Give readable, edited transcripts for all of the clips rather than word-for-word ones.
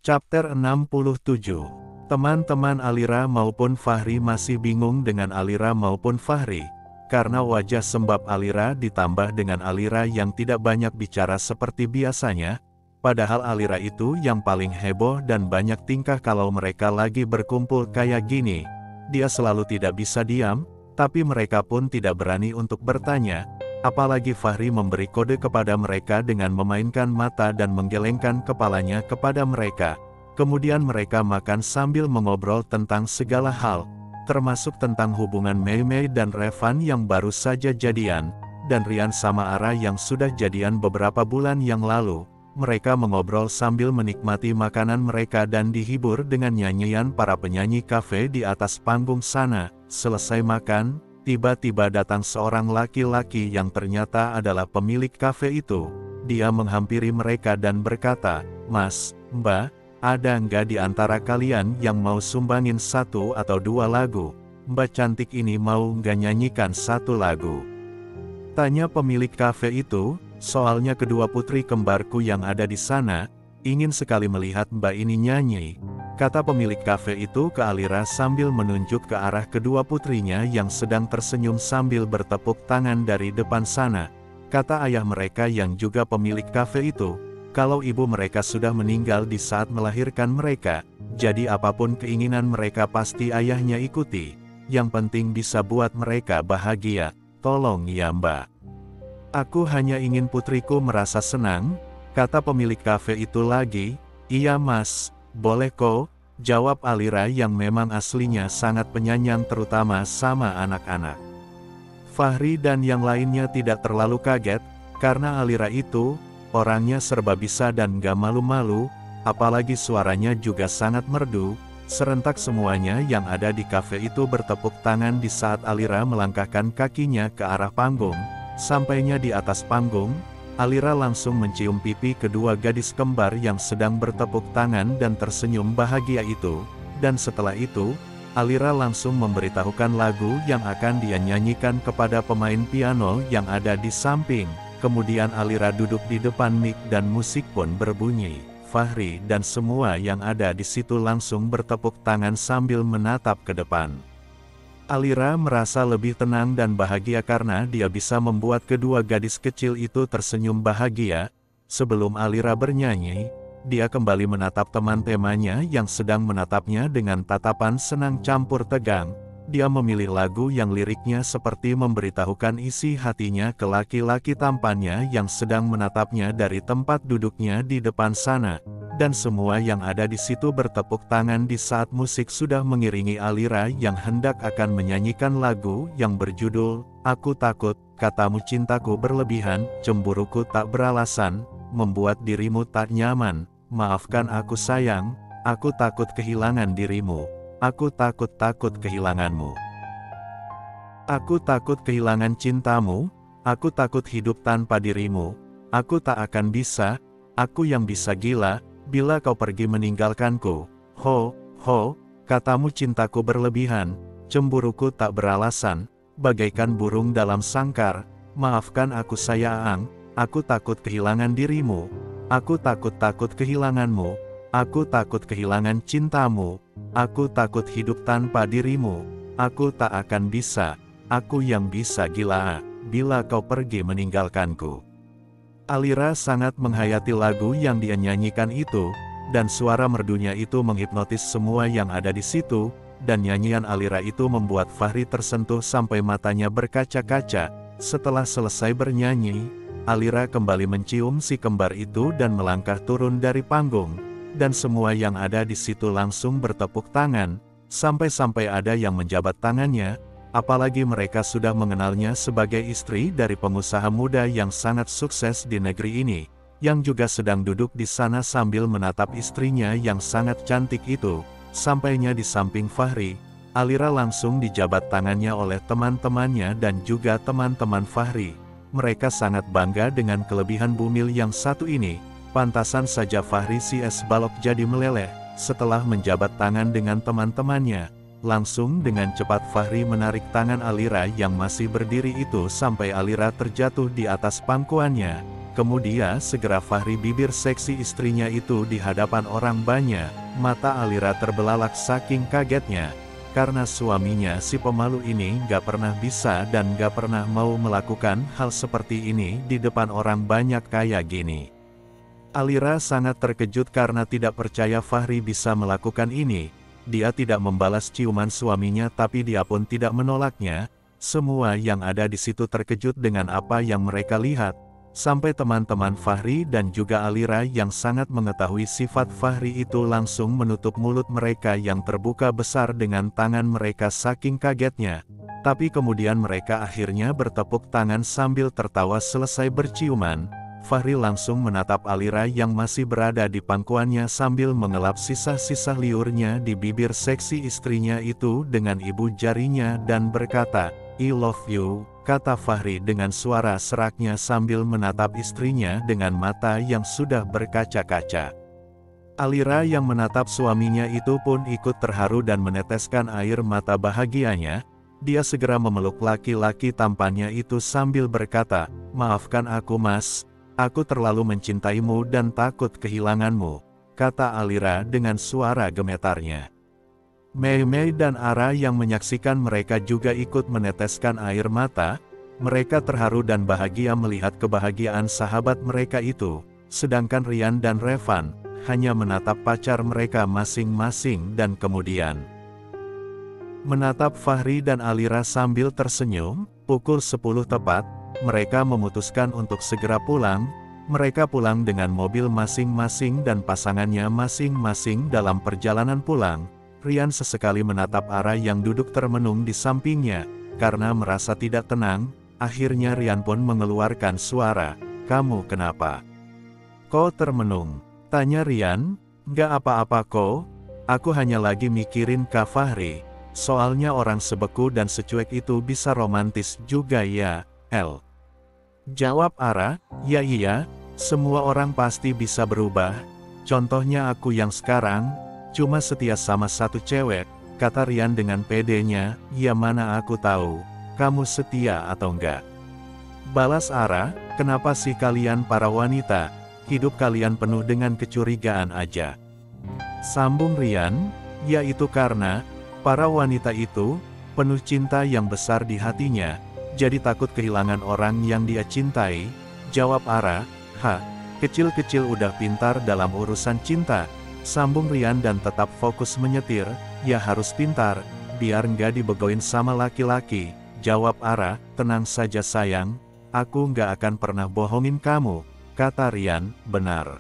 Chapter 67. Teman-teman Alira maupun Fahri masih bingung dengan Alira maupun Fahri, karena wajah sembab Alira ditambah dengan Alira yang tidak banyak bicara seperti biasanya, padahal Alira itu yang paling heboh dan banyak tingkah kalau mereka lagi berkumpul kayak gini. Dia selalu tidak bisa diam, tapi mereka pun tidak berani untuk bertanya, apalagi Fahri memberi kode kepada mereka dengan memainkan mata dan menggelengkan kepalanya kepada mereka. Kemudian mereka makan sambil mengobrol tentang segala hal, termasuk tentang hubungan Mei Mei dan Revan yang baru saja jadian, dan Rian sama Ara yang sudah jadian beberapa bulan yang lalu. Mereka mengobrol sambil menikmati makanan mereka dan dihibur dengan nyanyian para penyanyi kafe di atas panggung sana. Selesai makan, tiba-tiba datang seorang laki-laki yang ternyata adalah pemilik kafe itu. Dia menghampiri mereka dan berkata, "Mas, Mbak, ada nggak di antara kalian yang mau sumbangin 1 atau 2 lagu? Mbak cantik ini mau nggak nyanyikan 1 lagu?" Tanya pemilik kafe itu, soalnya kedua putri kembarku yang ada di sana, ingin sekali melihat Mbak ini nyanyi. Kata pemilik kafe itu ke Alira sambil menunjuk ke arah kedua putrinya yang sedang tersenyum sambil bertepuk tangan dari depan sana. Kata ayah mereka yang juga pemilik kafe itu, kalau ibu mereka sudah meninggal di saat melahirkan mereka, jadi apapun keinginan mereka pasti ayahnya ikuti. Yang penting bisa buat mereka bahagia. Tolong ya Mbak. Aku hanya ingin putriku merasa senang, kata pemilik kafe itu lagi. Iya Mas, boleh kok, jawab Alira yang memang aslinya sangat penyayang terutama sama anak-anak. Fahri dan yang lainnya tidak terlalu kaget, karena Alira itu orangnya serba bisa dan gak malu-malu, apalagi suaranya juga sangat merdu. Serentak semuanya yang ada di kafe itu bertepuk tangan di saat Alira melangkahkan kakinya ke arah panggung. Sampainya di atas panggung, Alira langsung mencium pipi kedua gadis kembar yang sedang bertepuk tangan dan tersenyum bahagia itu. Dan setelah itu, Alira langsung memberitahukan lagu yang akan dia nyanyikan kepada pemain piano yang ada di samping. Kemudian Alira duduk di depan mic dan musik pun berbunyi. Fahri dan semua yang ada di situ langsung bertepuk tangan sambil menatap ke depan. Alira merasa lebih tenang dan bahagia karena dia bisa membuat kedua gadis kecil itu tersenyum bahagia. Sebelum Alira bernyanyi, dia kembali menatap teman-temannya yang sedang menatapnya dengan tatapan senang campur tegang. Dia memilih lagu yang liriknya seperti memberitahukan isi hatinya ke laki-laki tampannya yang sedang menatapnya dari tempat duduknya di depan sana. Dan semua yang ada di situ bertepuk tangan di saat musik sudah mengiringi Alira yang hendak akan menyanyikan lagu yang berjudul, "Aku takut, katamu cintaku berlebihan, cemburuku tak beralasan, membuat dirimu tak nyaman, maafkan aku sayang, aku takut kehilangan dirimu. Aku takut kehilanganmu. Aku takut kehilangan cintamu, aku takut hidup tanpa dirimu, aku tak akan bisa, aku yang bisa gila, bila kau pergi meninggalkanku. Ho, ho, katamu cintaku berlebihan, cemburuku tak beralasan, bagaikan burung dalam sangkar, maafkan aku sayang, aku takut kehilangan dirimu, aku takut kehilanganmu, aku takut kehilangan cintamu. Aku takut hidup tanpa dirimu, aku tak akan bisa, aku yang bisa gila, bila kau pergi meninggalkanku. Alira sangat menghayati lagu yang dia nyanyikan itu, dan suara merdunya itu menghipnotis semua yang ada di situ, dan nyanyian Alira itu membuat Fahri tersentuh sampai matanya berkaca-kaca. Setelah selesai bernyanyi, Alira kembali mencium si kembar itu dan melangkah turun dari panggung. Dan semua yang ada di situ langsung bertepuk tangan, sampai-sampai ada yang menjabat tangannya, apalagi mereka sudah mengenalnya sebagai istri dari pengusaha muda yang sangat sukses di negeri ini, yang juga sedang duduk di sana sambil menatap istrinya yang sangat cantik itu. Sampainya di samping Fahri, Alira langsung dijabat tangannya oleh teman-temannya dan juga teman-teman Fahri. Mereka sangat bangga dengan kelebihan bumil yang satu ini. Pantasan saja Fahri si es balok jadi meleleh, setelah menjabat tangan dengan teman-temannya. Langsung dengan cepat Fahri menarik tangan Alira yang masih berdiri itu sampai Alira terjatuh di atas pangkuannya. Kemudian segera Fahri bibir seksi istrinya itu di hadapan orang banyak. Mata Alira terbelalak saking kagetnya. Karena suaminya si pemalu ini gak pernah bisa dan gak pernah mau melakukan hal seperti ini di depan orang banyak kayak gini. Alira sangat terkejut karena tidak percaya Fahri bisa melakukan ini. Dia tidak membalas ciuman suaminya tapi dia pun tidak menolaknya. Semua yang ada di situ terkejut dengan apa yang mereka lihat. Sampai teman-teman Fahri dan juga Alira yang sangat mengetahui sifat Fahri itu langsung menutup mulut mereka yang terbuka besar dengan tangan mereka saking kagetnya. Tapi kemudian mereka akhirnya bertepuk tangan sambil tertawa selesai berciuman. Fahri langsung menatap Alira yang masih berada di pangkuannya sambil mengelap sisa-sisa liurnya di bibir seksi istrinya itu dengan ibu jarinya dan berkata, "I love you," kata Fahri dengan suara seraknya sambil menatap istrinya dengan mata yang sudah berkaca-kaca. Alira yang menatap suaminya itu pun ikut terharu dan meneteskan air mata bahagianya. Dia segera memeluk laki-laki tampannya itu sambil berkata, "Maafkan aku mas, aku terlalu mencintaimu dan takut kehilanganmu," kata Alira dengan suara gemetarnya. Mei Mei dan Ara yang menyaksikan mereka juga ikut meneteskan air mata. Mereka terharu dan bahagia melihat kebahagiaan sahabat mereka itu. Sedangkan Rian dan Revan hanya menatap pacar mereka masing-masing dan kemudian menatap Fahri dan Alira sambil tersenyum. Pukul 10 tepat, mereka memutuskan untuk segera pulang. Mereka pulang dengan mobil masing-masing dan pasangannya masing-masing. Dalam perjalanan pulang, Rian sesekali menatap Ara yang duduk termenung di sampingnya. Karena merasa tidak tenang, akhirnya Rian pun mengeluarkan suara, "Kamu kenapa? Kok termenung?" tanya Rian. "Gak apa-apa kok, aku hanya lagi mikirin Kak Fahri. Soalnya orang sebeku dan secuek itu bisa romantis juga ya, El." Jawab Ara, "Ya iya, semua orang pasti bisa berubah. Contohnya aku yang sekarang cuma setia sama satu cewek," kata Rian dengan pedenya. "Ya mana aku tahu, kamu setia atau enggak?" Balas Ara, "Kenapa sih kalian para wanita, hidup kalian penuh dengan kecurigaan aja?" Sambung Rian, "Ya itu karena para wanita itu penuh cinta yang besar di hatinya, jadi takut kehilangan orang yang dia cintai." Jawab Ara, kecil-kecil udah pintar dalam urusan cinta." Sambung Rian dan tetap fokus menyetir, "Ya harus pintar, biar nggak dibegoin sama laki-laki." Jawab Ara, "Tenang saja sayang, aku nggak akan pernah bohongin kamu," kata Rian. "Benar?"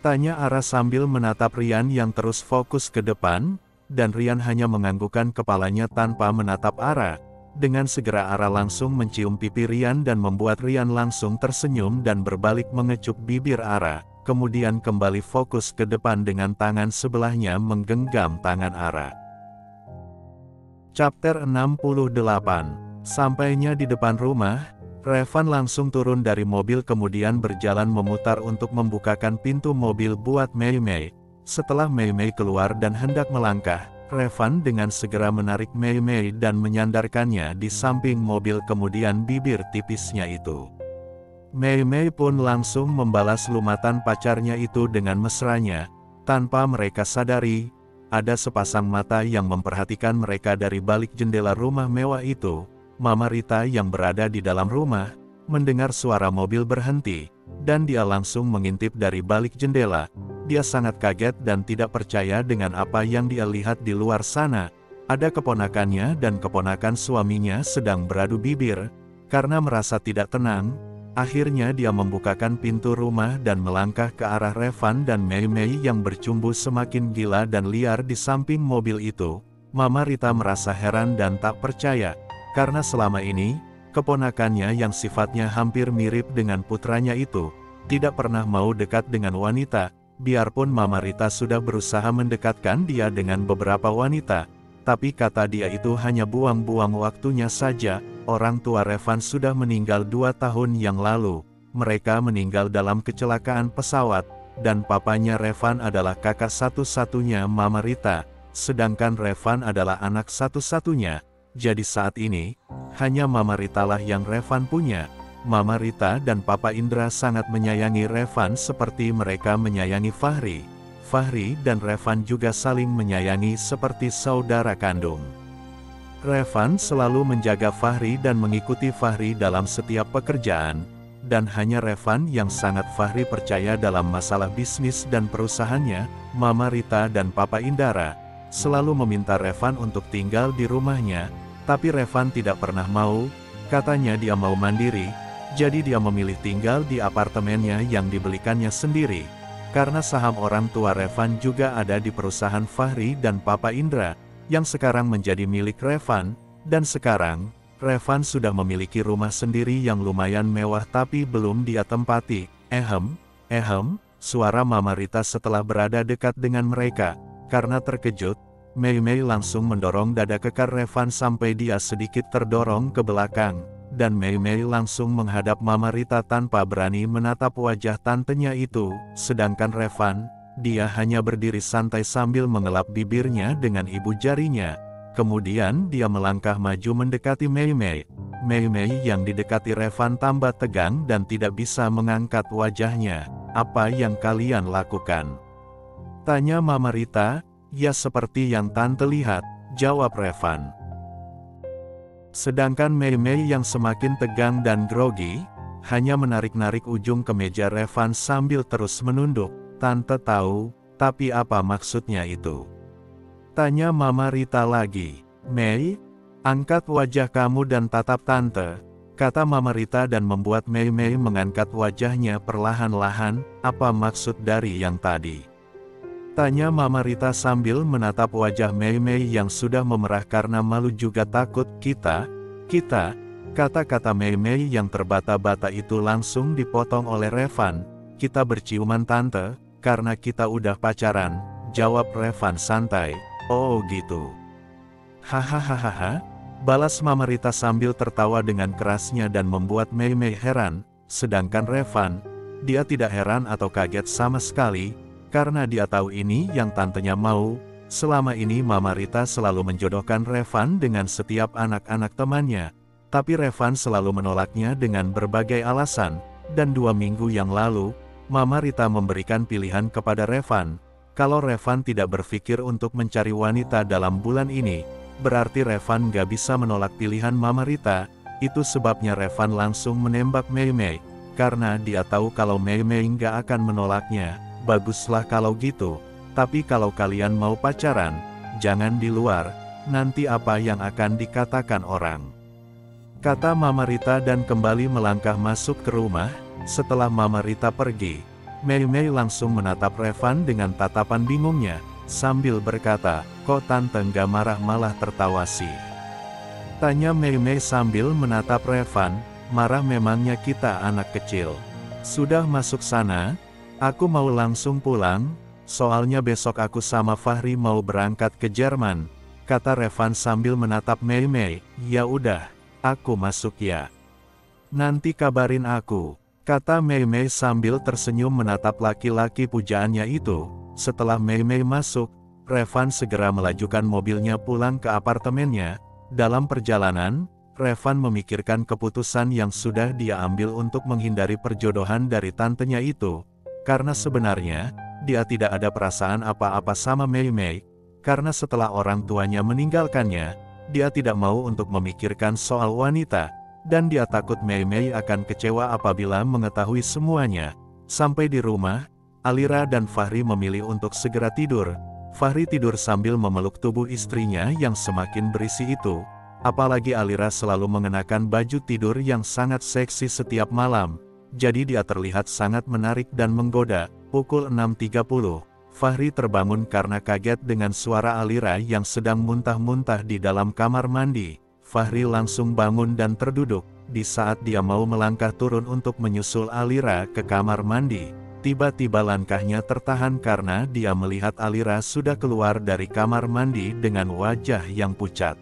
tanya Ara sambil menatap Rian yang terus fokus ke depan, dan Rian hanya menganggukkan kepalanya tanpa menatap Ara. Dengan segera Ara langsung mencium pipi Rian dan membuat Rian langsung tersenyum dan berbalik mengecup bibir Ara. Kemudian kembali fokus ke depan dengan tangan sebelahnya menggenggam tangan Ara. Chapter 68. Sampainya di depan rumah, Revan langsung turun dari mobil kemudian berjalan memutar untuk membukakan pintu mobil buat Mei Mei. Setelah Mei Mei keluar dan hendak melangkah, Revan dengan segera menarik Mei Mei dan menyandarkannya di samping mobil kemudian bibir tipisnya itu. Mei Mei pun langsung membalas lumatan pacarnya itu dengan mesranya. Tanpa mereka sadari, ada sepasang mata yang memperhatikan mereka dari balik jendela rumah mewah itu. Mama Rita yang berada di dalam rumah, mendengar suara mobil berhenti, dan dia langsung mengintip dari balik jendela. Dia sangat kaget dan tidak percaya dengan apa yang dia lihat di luar sana. Ada keponakannya dan keponakan suaminya sedang beradu bibir. Karena merasa tidak tenang, akhirnya dia membukakan pintu rumah dan melangkah ke arah Revan dan Mei Mei yang bercumbu semakin gila dan liar di samping mobil itu. Mama Rita merasa heran dan tak percaya, karena selama ini, keponakannya yang sifatnya hampir mirip dengan putranya itu, tidak pernah mau dekat dengan wanita. Biarpun Mama Rita sudah berusaha mendekatkan dia dengan beberapa wanita, tapi kata dia itu hanya buang-buang waktunya saja. Orang tua Revan sudah meninggal 2 tahun yang lalu. Mereka meninggal dalam kecelakaan pesawat, dan papanya Revan adalah kakak satu-satunya Mama Rita, sedangkan Revan adalah anak satu-satunya. Jadi saat ini, hanya Mama Rita lah yang Revan punya. Mama Rita dan Papa Indra sangat menyayangi Revan seperti mereka menyayangi Fahri. Fahri dan Revan juga saling menyayangi seperti saudara kandung. Revan selalu menjaga Fahri dan mengikuti Fahri dalam setiap pekerjaan, dan hanya Revan yang sangat Fahri percaya dalam masalah bisnis dan perusahaannya. Mama Rita dan Papa Indra selalu meminta Revan untuk tinggal di rumahnya, tapi Revan tidak pernah mau. Katanya dia mau mandiri, jadi dia memilih tinggal di apartemennya yang dibelikannya sendiri. Karena saham orang tua Revan juga ada di perusahaan Fahri dan Papa Indra, yang sekarang menjadi milik Revan, dan sekarang, Revan sudah memiliki rumah sendiri yang lumayan mewah tapi belum dia tempati. Suara Mama Rita setelah berada dekat dengan mereka. Karena terkejut, Mei Mei langsung mendorong dada kekar Revan sampai dia sedikit terdorong ke belakang, dan Mei Mei langsung menghadap Mama Rita tanpa berani menatap wajah tantenya itu, sedangkan Revan, dia hanya berdiri santai sambil mengelap bibirnya dengan ibu jarinya. Kemudian dia melangkah maju mendekati Mei Mei. Mei Mei yang didekati Revan tambah tegang dan tidak bisa mengangkat wajahnya. "Apa yang kalian lakukan?" tanya Mama Rita. "Ya seperti yang Tante lihat," jawab Revan. Sedangkan Mei Mei yang semakin tegang dan grogi, hanya menarik-narik ujung kemeja Revan sambil terus menunduk. "Tante tahu, tapi apa maksudnya itu?" tanya Mama Rita lagi. "Mei, angkat wajah kamu dan tatap Tante," kata Mama Rita dan membuat Mei Mei mengangkat wajahnya perlahan-lahan. "Apa maksud dari yang tadi?" tanya Mama Rita sambil menatap wajah Mei Mei yang sudah memerah karena malu juga takut. Kita, kata-kata Mei Mei yang terbata-bata itu langsung dipotong oleh Revan. "Kita berciuman Tante, karena kita udah pacaran," jawab Revan santai. "Oh gitu. Hahaha," balas Mama Rita sambil tertawa dengan kerasnya dan membuat Mei Mei heran, sedangkan Revan, dia tidak heran atau kaget sama sekali. Karena dia tahu ini yang tantenya mau. Selama ini Mama Rita selalu menjodohkan Revan dengan setiap anak-anak temannya. Tapi Revan selalu menolaknya dengan berbagai alasan. Dan 2 minggu yang lalu, Mama Rita memberikan pilihan kepada Revan. Kalau Revan tidak berpikir untuk mencari wanita dalam bulan ini, berarti Revan gak bisa menolak pilihan Mama Rita. Itu sebabnya Revan langsung menembak Mei Mei. Karena dia tahu kalau Mei Mei gak akan menolaknya. "Baguslah kalau gitu, tapi kalau kalian mau pacaran, jangan di luar, nanti apa yang akan dikatakan orang," kata Mama Rita dan kembali melangkah masuk ke rumah. Setelah Mama Rita pergi, Mei Mei langsung menatap Revan dengan tatapan bingungnya, sambil berkata, "Kok Tante nggak marah malah tertawa sih?" tanya Mei Mei sambil menatap Revan. "Marah memangnya kita anak kecil. Sudah masuk sana? Aku mau langsung pulang, soalnya besok aku sama Fahri mau berangkat ke Jerman," kata Revan sambil menatap Mei Mei. "Ya udah, aku masuk ya. Nanti kabarin aku," kata Mei Mei sambil tersenyum menatap laki-laki pujaannya itu. Setelah Mei Mei masuk, Revan segera melajukan mobilnya pulang ke apartemennya. Dalam perjalanan, Revan memikirkan keputusan yang sudah dia ambil untuk menghindari perjodohan dari tantenya itu. Karena sebenarnya, dia tidak ada perasaan apa-apa sama Mei Mei, karena setelah orang tuanya meninggalkannya, dia tidak mau untuk memikirkan soal wanita, dan dia takut Mei Mei akan kecewa apabila mengetahui semuanya. Sampai di rumah, Alira dan Fahri memilih untuk segera tidur. Fahri tidur sambil memeluk tubuh istrinya yang semakin berisi itu. Apalagi Alira selalu mengenakan baju tidur yang sangat seksi setiap malam. Jadi dia terlihat sangat menarik dan menggoda. Pukul 6.30, Fahri terbangun karena kaget dengan suara Alira yang sedang muntah-muntah di dalam kamar mandi. Fahri langsung bangun dan terduduk. Di saat dia mau melangkah turun untuk menyusul Alira ke kamar mandi, tiba-tiba langkahnya tertahan karena dia melihat Alira sudah keluar dari kamar mandi dengan wajah yang pucat.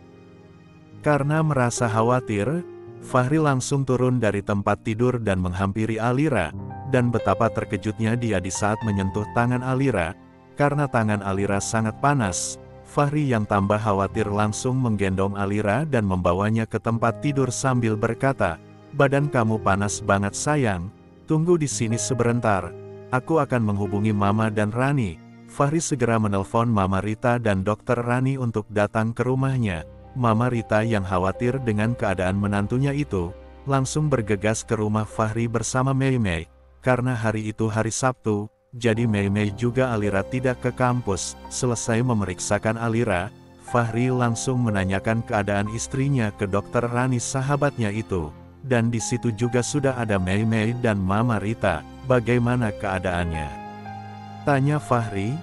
Karena merasa khawatir, Fahri langsung turun dari tempat tidur dan menghampiri Alira, dan betapa terkejutnya dia di saat menyentuh tangan Alira, karena tangan Alira sangat panas. Fahri yang tambah khawatir langsung menggendong Alira dan membawanya ke tempat tidur sambil berkata, badan kamu panas banget sayang, tunggu di sini sebentar, aku akan menghubungi Mama dan Rani. Fahri segera menelpon Mama Rita dan Dokter Rani untuk datang ke rumahnya. Mama Rita yang khawatir dengan keadaan menantunya itu, langsung bergegas ke rumah Fahri bersama Mei Mei. Karena hari itu hari Sabtu, jadi Mei Mei juga Alira tidak ke kampus. Selesai memeriksakan Alira, Fahri langsung menanyakan keadaan istrinya ke Dokter Rani sahabatnya itu. Dan di situ juga sudah ada Mei Mei dan Mama Rita. Bagaimana keadaannya? Tanya Fahri.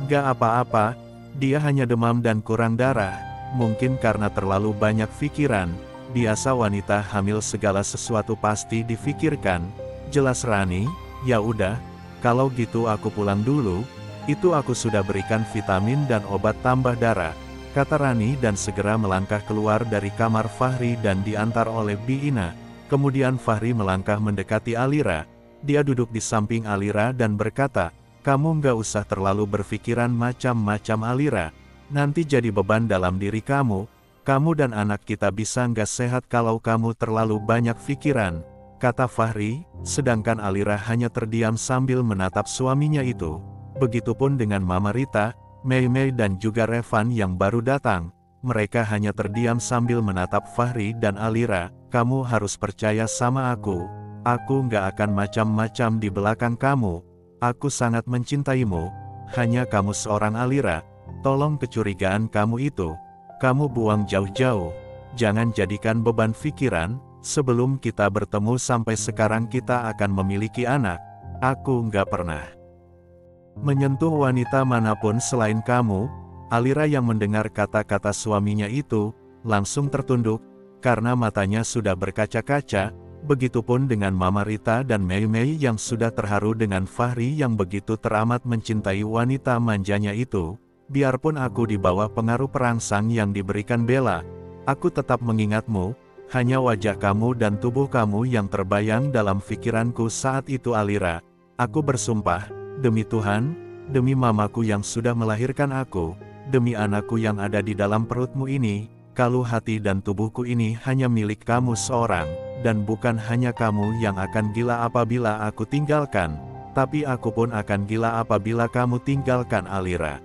Gak apa-apa, dia hanya demam dan kurang darah. Mungkin karena terlalu banyak pikiran. Biasa wanita hamil segala sesuatu pasti difikirkan. Jelas Rani. Ya udah, kalau gitu aku pulang dulu. Itu aku sudah berikan vitamin dan obat tambah darah, kata Rani dan segera melangkah keluar dari kamar Fahri dan diantar oleh Bi Ina. Kemudian Fahri melangkah mendekati Alira. Dia duduk di samping Alira dan berkata, kamu nggak usah terlalu berpikiran macam-macam Alira. Nanti jadi beban dalam diri kamu. Kamu dan anak kita bisa nggak sehat kalau kamu terlalu banyak pikiran, kata Fahri, sedangkan Alira hanya terdiam sambil menatap suaminya itu. Begitupun dengan Mama Rita, Mei Mei dan juga Revan yang baru datang. Mereka hanya terdiam sambil menatap Fahri dan Alira. Kamu harus percaya sama aku. Aku nggak akan macam-macam di belakang kamu. Aku sangat mencintaimu. Hanya kamu seorang Alira. Tolong kecurigaan kamu itu kamu buang jauh-jauh. Jangan jadikan beban pikiran. Sebelum kita bertemu sampai sekarang kita akan memiliki anak. Aku nggak pernah menyentuh wanita manapun selain kamu. Alira yang mendengar kata-kata suaminya itu, langsung tertunduk, karena matanya sudah berkaca-kaca. Begitupun dengan Mama Rita dan Mei Mei yang sudah terharu dengan Fahri yang begitu teramat mencintai wanita manjanya itu. Biarpun aku di bawah pengaruh perangsang yang diberikan Bella, aku tetap mengingatmu. Hanya wajah kamu dan tubuh kamu yang terbayang dalam pikiranku saat itu Alira. Aku bersumpah, demi Tuhan, demi mamaku yang sudah melahirkan aku, demi anakku yang ada di dalam perutmu ini, kalau hati dan tubuhku ini hanya milik kamu seorang, dan bukan hanya kamu yang akan gila apabila aku tinggalkan, tapi aku pun akan gila apabila kamu tinggalkan Alira.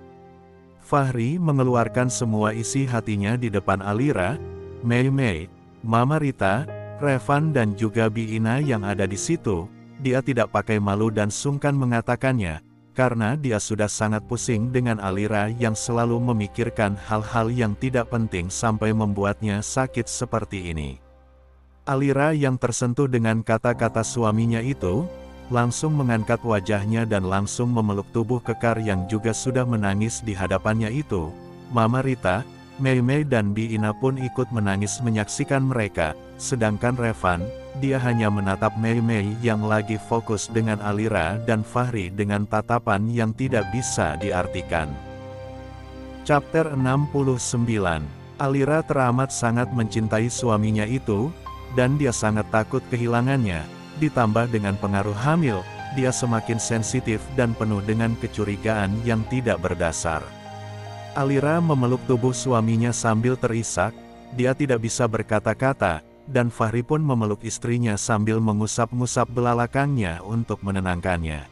Fahri mengeluarkan semua isi hatinya di depan Alira, Mei Mei, Mama Rita, Revan dan juga Bi Ina yang ada di situ. Dia tidak pakai malu dan sungkan mengatakannya, karena dia sudah sangat pusing dengan Alira yang selalu memikirkan hal-hal yang tidak penting sampai membuatnya sakit seperti ini. Alira yang tersentuh dengan kata-kata suaminya itu, langsung mengangkat wajahnya dan langsung memeluk tubuh kekar yang juga sudah menangis di hadapannya itu. Mama Rita, Mei Mei dan Bi Ina pun ikut menangis menyaksikan mereka, sedangkan Revan, dia hanya menatap Mei Mei yang lagi fokus dengan Alira dan Fahri dengan tatapan yang tidak bisa diartikan. Chapter 69. Alira teramat sangat mencintai suaminya itu, dan dia sangat takut kehilangannya, ditambah dengan pengaruh hamil, dia semakin sensitif dan penuh dengan kecurigaan yang tidak berdasar. Alira memeluk tubuh suaminya sambil terisak, dia tidak bisa berkata-kata, dan Fahri pun memeluk istrinya sambil mengusap-ngusap belalakangnya untuk menenangkannya.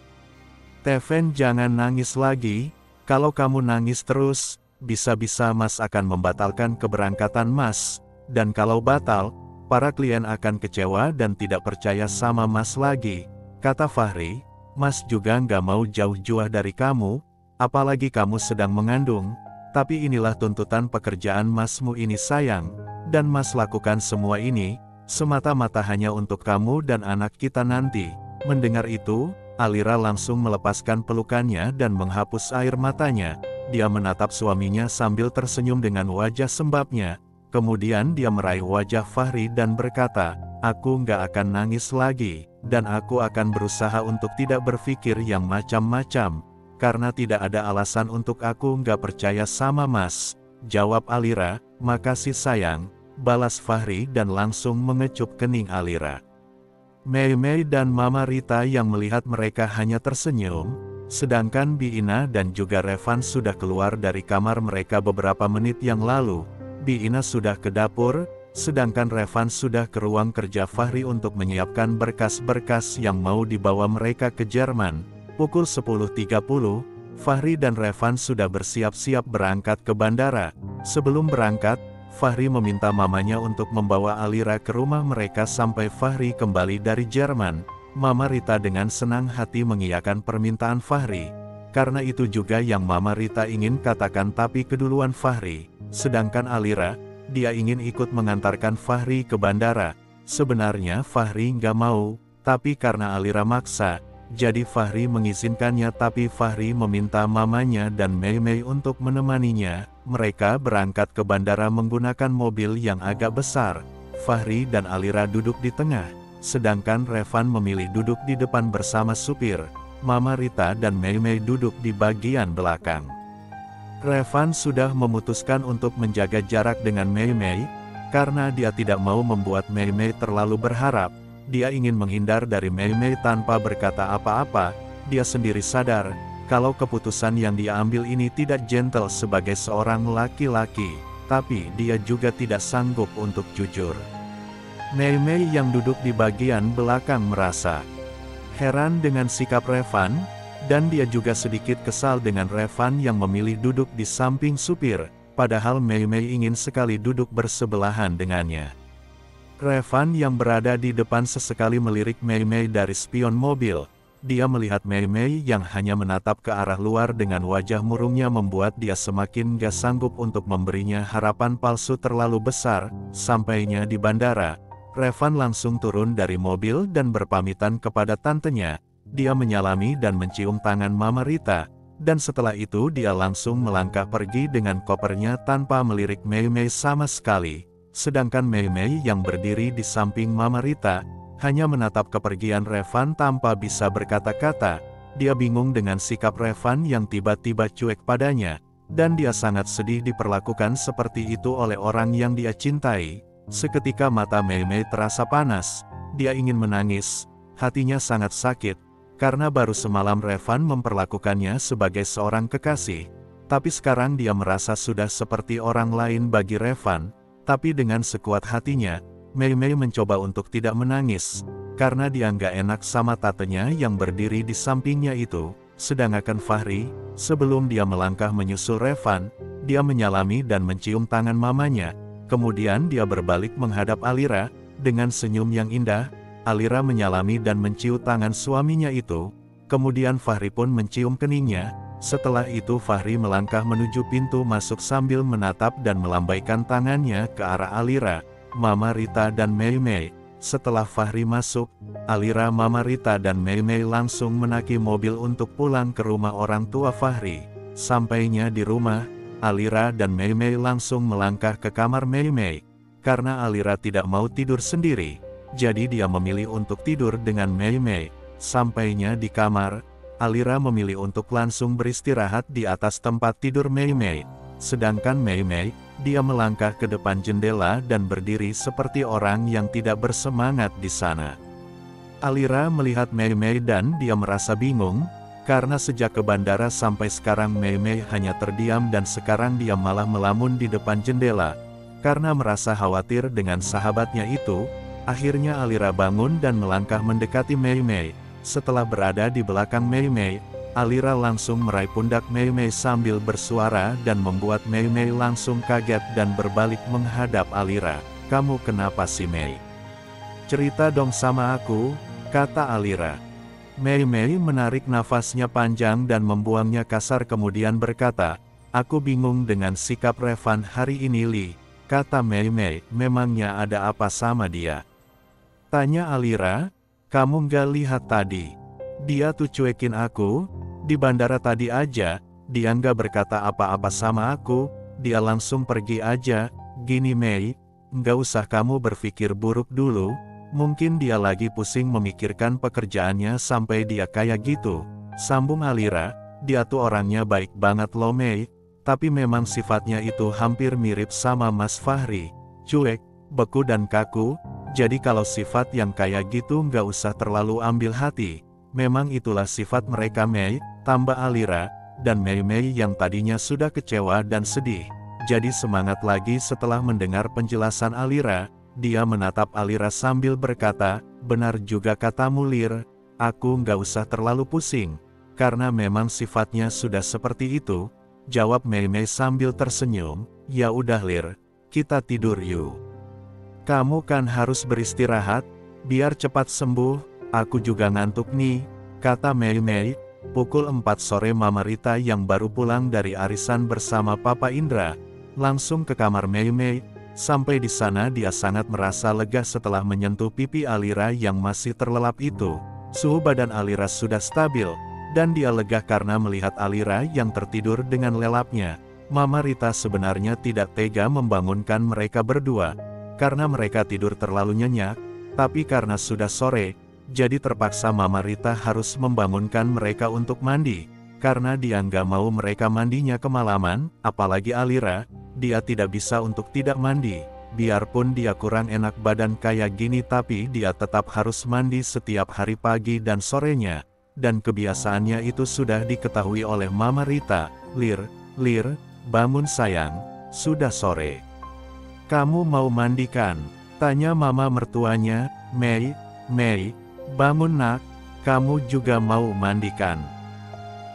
Teven jangan nangis lagi, kalau kamu nangis terus, bisa-bisa Mas akan membatalkan keberangkatan Mas, dan kalau batal, para klien akan kecewa dan tidak percaya sama Mas lagi, kata Fahri. Mas juga nggak mau jauh-jauh dari kamu, apalagi kamu sedang mengandung. Tapi inilah tuntutan pekerjaan Masmu ini sayang, dan Mas lakukan semua ini, semata-mata hanya untuk kamu dan anak kita nanti. Mendengar itu, Alira langsung melepaskan pelukannya dan menghapus air matanya. Dia menatap suaminya sambil tersenyum dengan wajah sembabnya. Kemudian dia meraih wajah Fahri dan berkata, aku nggak akan nangis lagi, dan aku akan berusaha untuk tidak berpikir yang macam-macam. Karena tidak ada alasan untuk aku nggak percaya sama Mas, jawab Alira. Makasih sayang, balas Fahri dan langsung mengecup kening Alira. Mei Mei dan Mama Rita yang melihat mereka hanya tersenyum, sedangkan Bi Ina dan juga Revan sudah keluar dari kamar mereka beberapa menit yang lalu. Bi Ina sudah ke dapur, sedangkan Revan sudah ke ruang kerja Fahri untuk menyiapkan berkas-berkas yang mau dibawa mereka ke Jerman. Pukul 10.30, Fahri dan Revan sudah bersiap-siap berangkat ke bandara. Sebelum berangkat, Fahri meminta mamanya untuk membawa Alira ke rumah mereka sampai Fahri kembali dari Jerman. Mama Rita dengan senang hati mengiyakan permintaan Fahri. Karena itu juga yang Mama Rita ingin katakan, tapi keduluan Fahri. Sedangkan Alira, dia ingin ikut mengantarkan Fahri ke bandara. Sebenarnya Fahri nggak mau, tapi karena Alira maksa, jadi Fahri mengizinkannya. Tapi Fahri meminta mamanya dan Mei Mei untuk menemaninya. Mereka berangkat ke bandara menggunakan mobil yang agak besar. Fahri dan Alira duduk di tengah, sedangkan Revan memilih duduk di depan bersama supir. Mama Rita dan Mei Mei duduk di bagian belakang. Revan sudah memutuskan untuk menjaga jarak dengan Mei Mei, karena dia tidak mau membuat Mei Mei terlalu berharap. Dia ingin menghindar dari Mei Mei tanpa berkata apa-apa. Dia sendiri sadar, kalau keputusan yang dia ambil ini tidak gentle sebagai seorang laki-laki, tapi dia juga tidak sanggup untuk jujur. Mei Mei yang duduk di bagian belakang merasa heran dengan sikap Revan, dan dia juga sedikit kesal dengan Revan yang memilih duduk di samping supir, padahal Mei Mei ingin sekali duduk bersebelahan dengannya. Revan yang berada di depan sesekali melirik Mei Mei dari spion mobil. Dia melihat Mei Mei yang hanya menatap ke arah luar dengan wajah murungnya membuat dia semakin gak sanggup untuk memberinya harapan palsu terlalu besar. Sampainya di bandara, Revan langsung turun dari mobil dan berpamitan kepada tantenya. Dia menyalami dan mencium tangan Mama Rita, dan setelah itu dia langsung melangkah pergi dengan kopernya tanpa melirik Mei Mei sama sekali. Sedangkan Mei Mei yang berdiri di samping Mama Rita, hanya menatap kepergian Revan tanpa bisa berkata-kata. Dia bingung dengan sikap Revan yang tiba-tiba cuek padanya, dan dia sangat sedih diperlakukan seperti itu oleh orang yang dia cintai. Seketika mata Mei Mei terasa panas, dia ingin menangis, hatinya sangat sakit, karena baru semalam Revan memperlakukannya sebagai seorang kekasih, tapi sekarang dia merasa sudah seperti orang lain bagi Revan. Tapi dengan sekuat hatinya, Mei Mei mencoba untuk tidak menangis, karena dia nggak enak sama tatenya yang berdiri di sampingnya itu. Sedangkan Fahri, sebelum dia melangkah menyusul Revan, dia menyalami dan mencium tangan mamanya. Kemudian dia berbalik menghadap Alira, dengan senyum yang indah. Alira menyalami dan mencium tangan suaminya itu, kemudian Fahri pun mencium keningnya. Setelah itu Fahri melangkah menuju pintu masuk sambil menatap dan melambaikan tangannya ke arah Alira, Mama Rita dan Mei Mei. Setelah Fahri masuk, Alira, Mama Rita dan Mei Mei langsung menaiki mobil untuk pulang ke rumah orang tua Fahri. Sampainya di rumah, Alira dan Mei Mei langsung melangkah ke kamar Mei Mei. Karena Alira tidak mau tidur sendiri, jadi dia memilih untuk tidur dengan Mei Mei. Sampainya di kamar, Alira memilih untuk langsung beristirahat di atas tempat tidur Mei Mei. Sedangkan Mei Mei, dia melangkah ke depan jendela dan berdiri seperti orang yang tidak bersemangat di sana. Alira melihat Mei Mei dan dia merasa bingung, karena sejak ke bandara sampai sekarang Mei Mei hanya terdiam dan sekarang dia malah melamun di depan jendela. Karena merasa khawatir dengan sahabatnya itu, akhirnya Alira bangun dan melangkah mendekati Mei Mei. Setelah berada di belakang Mei Mei, Alira langsung meraih pundak Mei Mei sambil bersuara dan membuat Mei Mei langsung kaget dan berbalik menghadap Alira. "Kamu kenapa sih, Mei? Cerita dong sama aku," kata Alira. Mei Mei menarik nafasnya panjang dan membuangnya kasar kemudian berkata, "Aku bingung dengan sikap Revan hari ini, Li," kata Mei Mei. "Memangnya ada apa sama dia?" Tanya Alira. "Kamu nggak lihat tadi? Dia tuh cuekin aku, di bandara tadi aja, dia nggak berkata apa-apa sama aku, dia langsung pergi aja." "Gini Mei, nggak usah kamu berpikir buruk dulu. Mungkin dia lagi pusing memikirkan pekerjaannya sampai dia kayak gitu," sambung Alira. "Dia tuh orangnya baik banget loh Mei, tapi memang sifatnya itu hampir mirip sama Mas Fahri, cuek, beku dan kaku, jadi kalau sifat yang kayak gitu nggak usah terlalu ambil hati. Memang itulah sifat mereka Mei," tambah Alira, dan Mei Mei yang tadinya sudah kecewa dan sedih, jadi semangat lagi setelah mendengar penjelasan Alira. Dia menatap Alira sambil berkata, "Benar juga katamu Lir, aku nggak usah terlalu pusing, karena memang sifatnya sudah seperti itu," jawab Mei Mei sambil tersenyum. "Ya udah Lir, kita tidur yuk. Kamu kan harus beristirahat, biar cepat sembuh, aku juga ngantuk nih," kata Mei Mei. Pukul 4 sore Mama Rita yang baru pulang dari arisan bersama Papa Indra, langsung ke kamar Mei Mei. Sampai di sana dia sangat merasa lega setelah menyentuh pipi Alira yang masih terlelap itu. Suhu badan Alira sudah stabil, dan dia lega karena melihat Alira yang tertidur dengan lelapnya. Mama Rita sebenarnya tidak tega membangunkan mereka berdua, karena mereka tidur terlalu nyenyak, tapi karena sudah sore, jadi terpaksa Mama Rita harus membangunkan mereka untuk mandi, karena dia nggak mau mereka mandinya kemalaman, apalagi Alira, dia tidak bisa untuk tidak mandi. Biarpun dia kurang enak badan kayak gini tapi dia tetap harus mandi setiap hari pagi dan sorenya, dan kebiasaannya itu sudah diketahui oleh Mama Rita. Lir, bangun sayang, sudah sore. Kamu mau mandi kan? Tanya mama mertuanya. Mei, bangun nak, kamu juga mau mandi kan?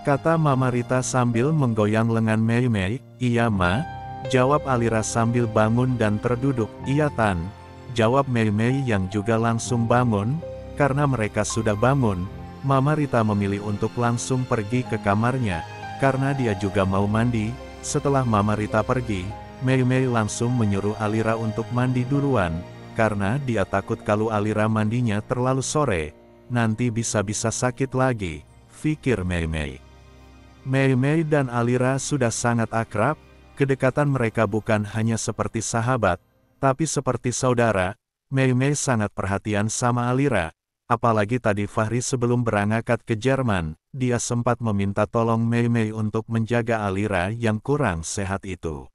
Kata Mama Rita sambil menggoyang lengan Mei Mei. Iya ma, jawab Alira sambil bangun dan terduduk. Iya Tan, jawab Mei Mei yang juga langsung bangun. Karena mereka sudah bangun, Mama Rita memilih untuk langsung pergi ke kamarnya, karena dia juga mau mandi. Setelah Mama Rita pergi, Mei Mei langsung menyuruh Alira untuk mandi duluan, karena dia takut kalau Alira mandinya terlalu sore, nanti bisa-bisa sakit lagi, pikir Mei Mei. Mei Mei dan Alira sudah sangat akrab, kedekatan mereka bukan hanya seperti sahabat, tapi seperti saudara. Mei Mei sangat perhatian sama Alira, apalagi tadi Fahri sebelum berangkat ke Jerman, dia sempat meminta tolong Mei Mei untuk menjaga Alira yang kurang sehat itu.